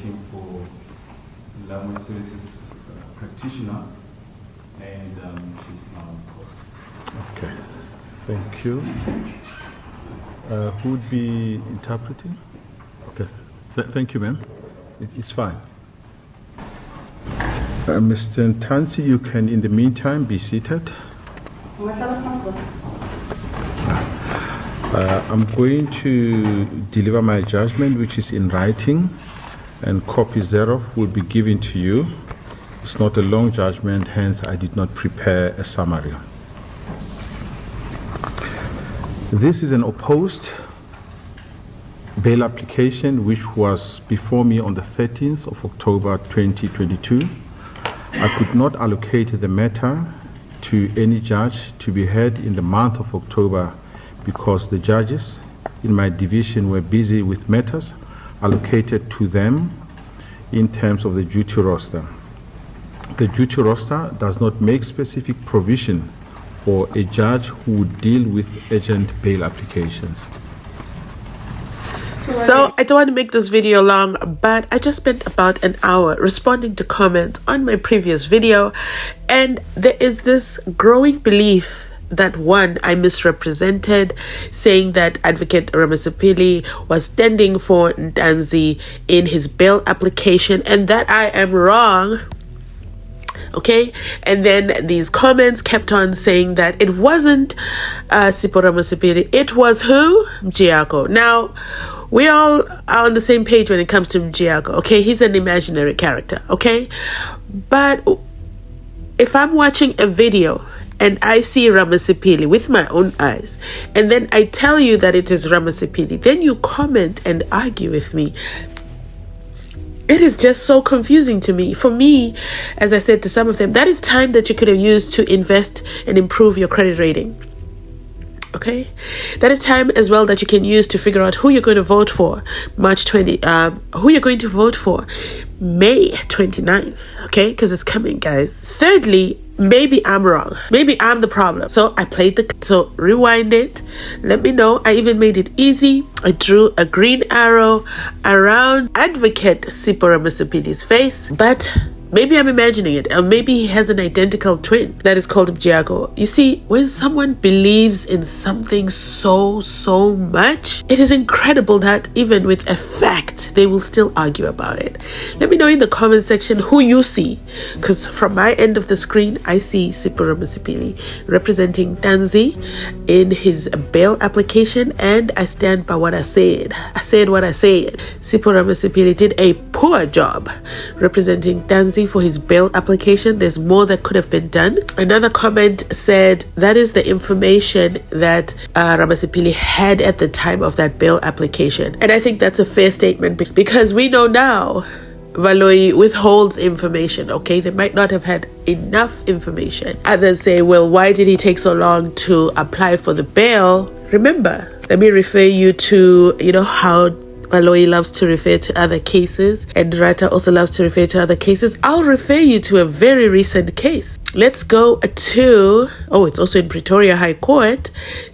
waiting for language services practitioner, and she's now in court. Okay, thank you. Who would be interpreting? Okay, thank you, ma'am. It's fine. Mr. Ntanzi, you can, in the meantime, be seated. I'm going to deliver my judgment, which is in writing, and copies thereof will be given to you. It's not a long judgment, hence I did not prepare a summary. This is an opposed bail application which was before me on the 13th of October 2022. I could not allocate the matter to any judge to be heard in the month of October because the judges in my division were busy with matters allocated to them in terms of the duty roster. The duty roster does not make specific provision for a judge who would deal with urgent bail applications. So I don't want to make this video long, but I just spent about an hour responding to comments on my previous video, and there is this growing belief that one, I misrepresented, saying that Advocate Ramasepele was standing for Ntanzi in his bail application, and that I am wrong. Okay, and then these comments kept on saying that it wasn't Sipho Ramasepele, it was who? Mjiyako. Now, we all are on the same page when it comes to Mjiyako, okay? He's an imaginary character, okay? But if I'm watching a video and I see Ramasepele with my own eyes, and then I tell you that it is Ramasepele, then you comment and argue with me. It is just so confusing to me. For me, as I said to some of them, that is time that you could have used to invest and improve your credit rating. Okay, that is time as well that you can use to figure out who you're going to vote for March 20, who you're going to vote for May 29th, okay, because it's coming, guys. Thirdly, maybe I'm wrong. Maybe I'm the problem. So I played so rewind it. Let me know. I even made it easy. I drew a green arrow around Advocate Sipho Ramasepele's face, but maybe I'm imagining it, or maybe he has an identical twin that is called Mjiyako. You see, when someone believes in something so much, it is incredible that even with a fact, they will still argue about it. Let me know in the comment section who you see, because from my end of the screen, I see Sipho Ramasepele representing Ntanzi in his bail application, and I stand by what I said. I said what I said. Sipho Ramasepele did a poor job representing Ntanzi for his bail application. There's more that could have been done. Another comment said that is the information that Ramasepele had at the time of that bail application, and I think that's a fair statement because we know now Baloyi withholds information. Okay, they might not have had enough information. Others say, well, why did he take so long to apply for the bail? Remember, let me refer you to, how Baloyi loves to refer to other cases, and Rata also loves to refer to other cases. I'll refer you to a very recent case. Let's go to, it's also in Pretoria High Court,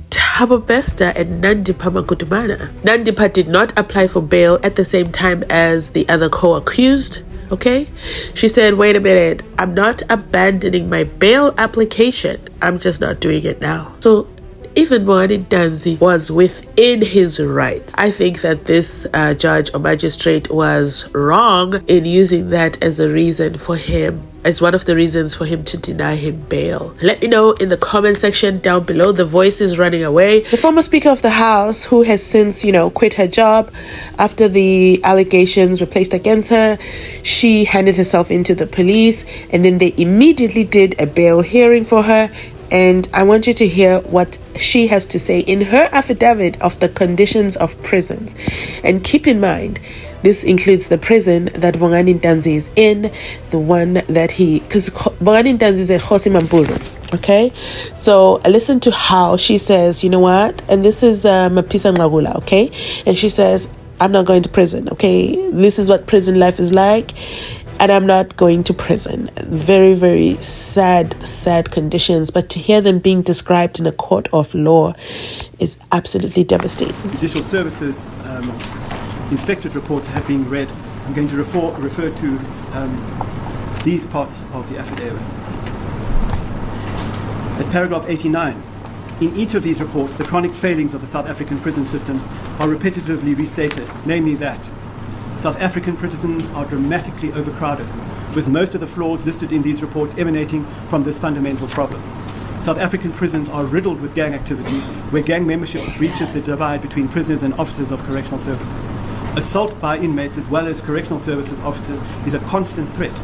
Thabo Bester and Nandipa Magudumana. Nandipa did not apply for bail at the same time as the other co-accused. Okay, she said, wait a minute, I'm not abandoning my bail application, I'm just not doing it now. So even Ntanzi was within his right. I think that this judge or magistrate was wrong in using that as a reason for him, as one of the reasons for him to deny him bail. Let me know in the comment section down below. The voice is running away. The former Speaker of the House, who has since, quit her job after the allegations were placed against her, she handed herself into the police, and then they immediately did a bail hearing for her. And I want you to hear what she has to say in her affidavit of the conditions of prisons. And keep in mind, this includes the prison that Bongani Ntanzi is in, the one that because Bongani Ntanzi is at Kgosi Mampuru. Okay, so listen to how she says, you know what? And this is Mapisa-Nqakula, okay? And she says, I'm not going to prison, okay? This is what prison life is like, and I'm not going to prison. Very, very sad conditions, but to hear them being described in a court of law is absolutely devastating. Judicial Services inspectorate reports have been read I'm going to refer to these parts of the affidavit. At paragraph 89, in each of these reports, the chronic failings of the South African prison system are repetitively restated, namely that South African prisons are dramatically overcrowded, with most of the flaws listed in these reports emanating from this fundamental problem. South African prisons are riddled with gang activity, where gang membership breaches the divide between prisoners and officers of correctional services. Assault by inmates as well as correctional services officers is a constant threat.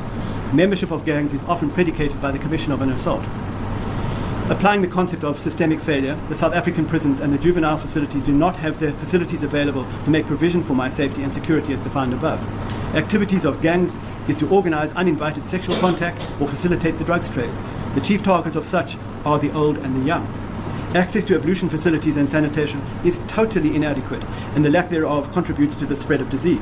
Membership of gangs is often predicated by the commission of an assault. Applying the concept of systemic failure, the South African prisons and the juvenile facilities do not have the facilities available to make provision for my safety and security as defined above. Activities of gangs is to organize uninvited sexual contact or facilitate the drugs trade. The chief targets of such are the old and the young. Access to ablution facilities and sanitation is totally inadequate, and the lack thereof contributes to the spread of disease.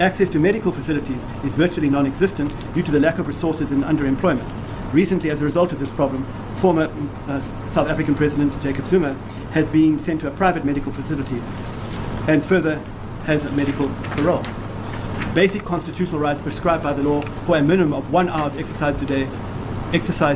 Access to medical facilities is virtually non-existent due to the lack of resources and underemployment. Recently, as a result of this problem, former South African President Jacob Zuma has been sent to a private medical facility and further has a medical parole. Basic constitutional rights prescribed by the law for a minimum of 1 hour's exercise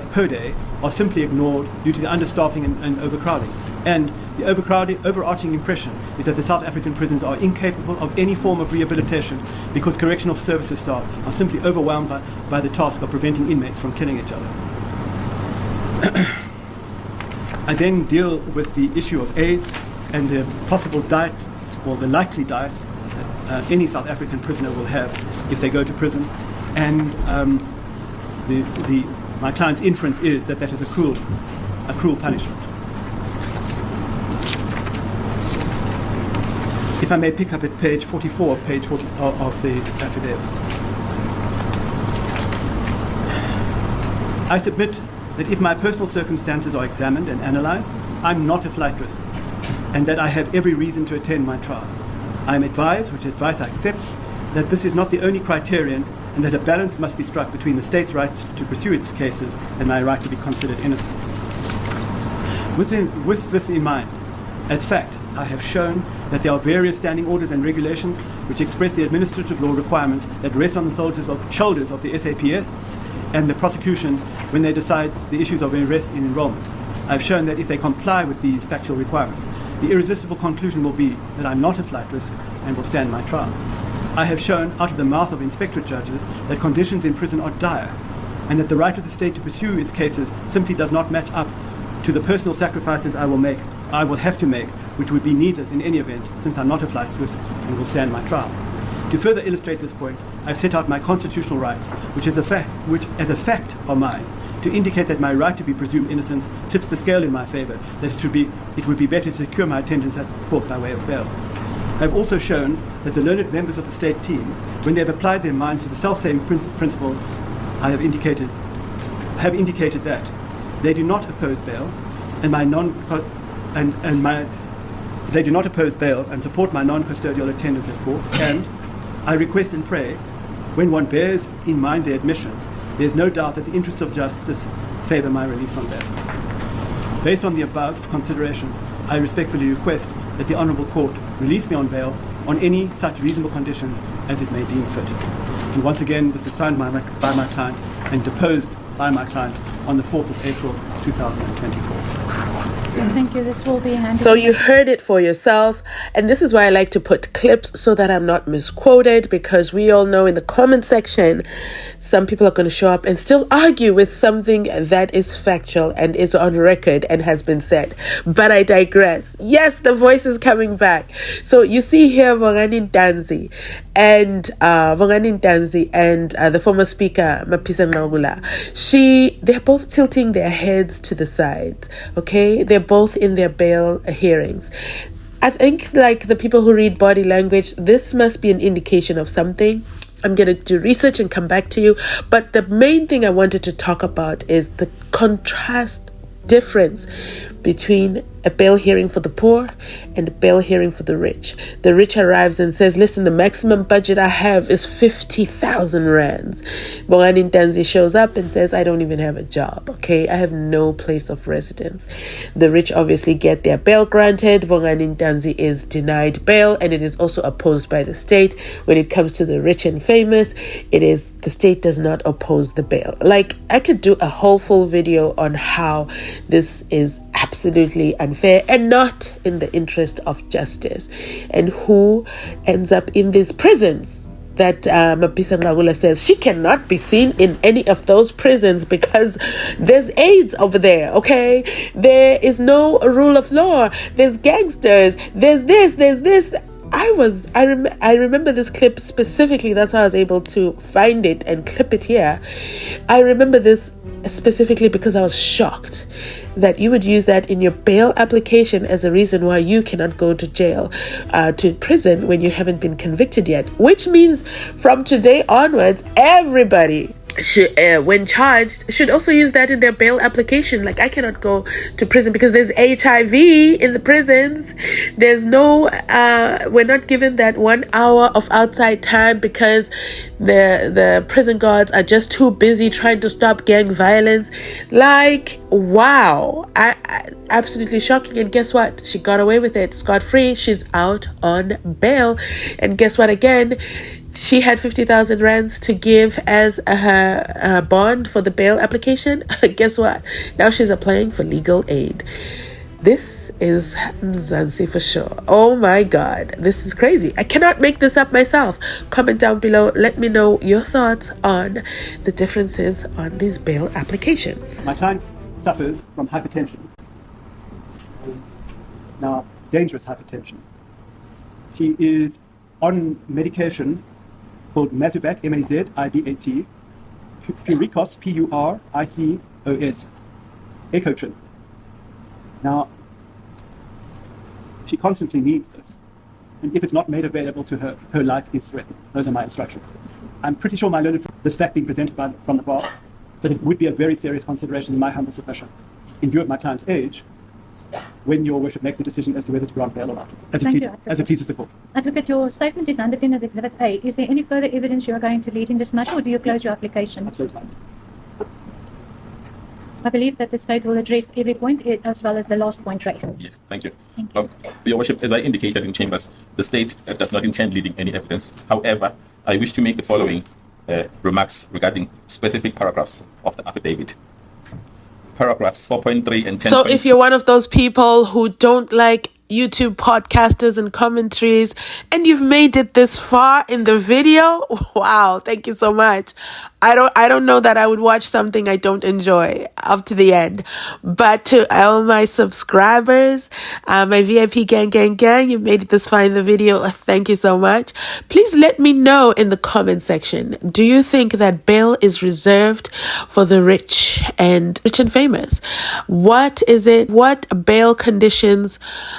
per day are simply ignored due to the understaffing and overcrowding. And the overarching impression is that the South African prisons are incapable of any form of rehabilitation because correctional services staff are simply overwhelmed by the task of preventing inmates from killing each other. I then deal with the issue of AIDS and the possible diet, or the likely diet, that any South African prisoner will have if they go to prison. And my client's inference is that that is a cruel punishment. If I may pick up at page 44 of page 40 of the affidavit. I submit that if my personal circumstances are examined and analysed, I'm not a flight risk, and that I have every reason to attend my trial. I am advised, which advice I accept, that this is not the only criterion, and that a balance must be struck between the state's rights to pursue its cases and my right to be considered innocent. With this in mind, as fact, I have shown that there are various standing orders and regulations which express the administrative law requirements that rest on the shoulders of the SAPS and the prosecution when they decide the issues of arrest and enrollment. I have shown that if they comply with these factual requirements, the irresistible conclusion will be that I'm not a flight risk and will stand my trial. I have shown out of the mouth of inspectorate judges that conditions in prison are dire, and that the right of the state to pursue its cases simply does not match up to the personal sacrifices I will have to make, which would be needless in any event, since I'm not a flight risk and will stand my trial. To further illustrate this point, I've set out my constitutional rights, which as a fact are mine, to indicate that my right to be presumed innocent tips the scale in my favour, that it would be better to secure my attendance at court by way of bail. I have also shown that the learned members of the state team, when they have applied their minds to the self-same principles I have indicated that they do not oppose bail they do not oppose bail and support my non-custodial attendance at court, and I request and pray, when one bears in mind their admissions, there is no doubt that the interests of justice favour my release on bail. Based on the above considerations, I respectfully request that the Honourable Court release me on bail on any such reasonable conditions as it may deem fit. And once again, this is signed by my client and deposed by my client on the 4th of April 2024. Thank you. This will be handed. So you heard it for yourself, and this is why I like to put clips so that I'm not misquoted, because we all know in the comment section some people are going to show up and still argue with something that is factual and is on record and has been said. But I digress. Yes, the voice is coming back. So you see here Ntanzi and the former speaker Mapisa-Nqakula. They're both tilting their heads to the side. Okay, they're both in their bail hearings. I think, like the people who read body language, this must be an indication of something. I'm going to do research and come back to you. But the main thing I wanted to talk about is the contrast difference between a bail hearing for the poor and a bail hearing for the rich. The rich arrives and says, listen, the maximum budget I have is 50,000 rands. Bongani Ntanzi shows up and says, I don't even have a job, okay? I have no place of residence. The rich obviously get their bail granted. Bongani Ntanzi is denied bail, and it is also opposed by the state. When it comes to the rich and famous, the state does not oppose the bail. Like, I could do a whole full video on how this is absolutely unfair and not in the interest of justice, and who ends up in these prisons that Mapisa-Nqakula says she cannot be seen in any of those prisons because there's AIDS over there, okay? There is no rule of law. There's gangsters. There's this. I remember this clip specifically. That's why I was able to find it and clip it here. I remember this specifically because I was shocked that you would use that in your bail application as a reason why you cannot go to jail, to prison when you haven't been convicted yet. Which means from today onwards, everybody should, when charged, should also use that in their bail application. Like, I cannot go to prison because there's HIV in the prisons. There's no, we're not given that 1 hour of outside time because the prison guards are just too busy trying to stop gang violence. Like, wow. I absolutely shocking. And guess what? She got away with it scot-free. She's out on bail. And guess what again? She had 50,000 rands to give as her bond for the bail application. Guess what? Now she's applying for legal aid. This is Mzansi for sure. Oh my God. This is crazy. I cannot make this up myself. Comment down below. Let me know your thoughts on the differences on these bail applications. My client suffers from hypertension. Now, dangerous hypertension. She is on medication called Mazubat, M-A-Z-I-B-A-T, Puricos, P-U-R-I-C-O-S, Acotrin. Now, she constantly needs this, and if it's not made available to her, her life is threatened. Those are my instructions. I'm pretty sure my learned from this fact being presented from the bar, that it would be a very serious consideration in my humble submission, in view of my client's age, when your worship makes the decision as to whether to grant bail or not, as it pleases the court. Advocate, your statement is underpinned as Exhibit A. Is there any further evidence you are going to lead in this matter, or do you close your application? I close mine. I believe that the state will address every point as well as the last point raised. Yes, thank you. Thank you. Your worship, as I indicated in chambers, the state does not intend leading any evidence. However, I wish to make the following remarks regarding specific paragraphs of the affidavit. Paragraphs 4.3 and 10. So if you're one of those people who don't like YouTube podcasters and commentaries, and you've made it this far in the video, wow, thank you so much. I don't know that I would watch something I don't enjoy up to the end. But to all my subscribers, my VIP gang, you've made it this far in the video. Thank you so much. Please let me know in the comment section. Do you think that bail is reserved for the rich and famous? What is it? What bail conditions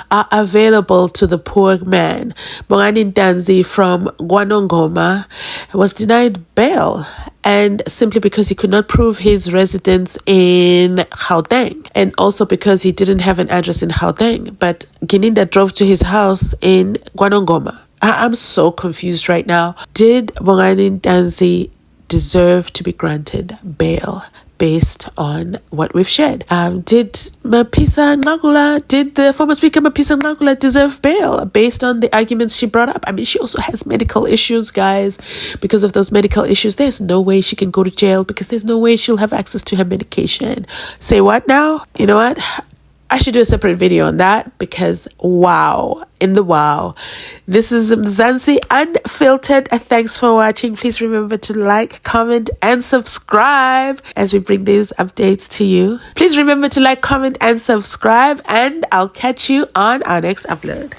are available to the poor man? Bongani Ntanzi from Gwanongoma was denied bail, and simply because he could not prove his residence in Gauteng, and also because he didn't have an address in Gauteng, but Gininda drove to his house in Gwanongoma. I'm so confused right now. Did Bongani Ntanzi deserve to be granted bail based on what we've shared? Did Mapisa-Nqakula, did the former speaker Mapisa-Nqakula deserve bail based on the arguments she brought up? I mean, she also has medical issues, guys. Because of those medical issues, there's no way she can go to jail because there's no way she'll have access to her medication. Say what now? You know what? I should do a separate video on that because wow, in the wow. This is Mzansi Unfiltered. Thanks for watching. Please remember to like, comment, and subscribe as we bring these updates to you. Please remember to like, comment, and subscribe, and I'll catch you on our next upload.